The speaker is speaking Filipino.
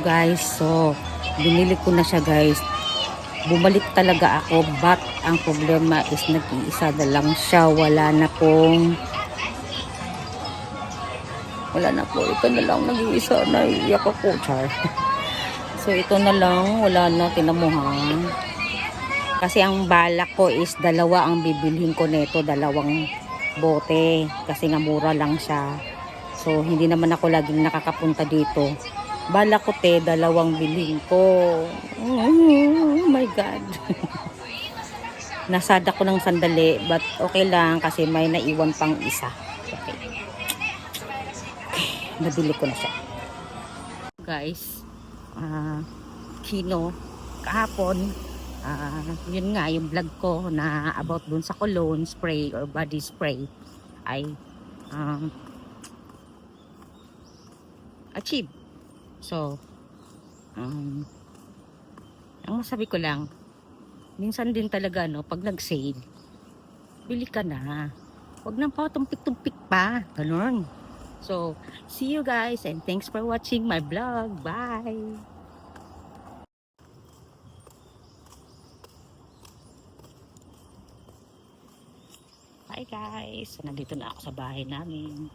guys. So, binili ko na siya guys. Bumalik talaga ako, but ang problema is nag-iisa na lang siya. Wala na po. Ito na lang nag-iisa. Naiiyak ako, char. So, ito na lang. Wala na, tinamuhan. Kasi ang balak ko is dalawa ang bibilhin ko nito. Dalawang bote. Kasi nga mura lang siya. So, hindi naman ako laging nakakapunta dito. Balak ko dalawang bilhin ko. Oh my God. Nasada ko ng sandali, but okay lang kasi may naiwan pang isa. Okay. Nabili ko na siya. Guys, Kino, kahapon, yun nga, yung vlog ko na about dun sa cologne spray or body spray ay achieve. So, ang masabi ko lang, minsan din talaga, no, pag nag-sale, bili ka na. Huwag nang patumpik-tumpik pa. Ganun. So, see you guys and thanks for watching my vlog. Bye! Bye guys! So, nandito na ako sa bahay namin.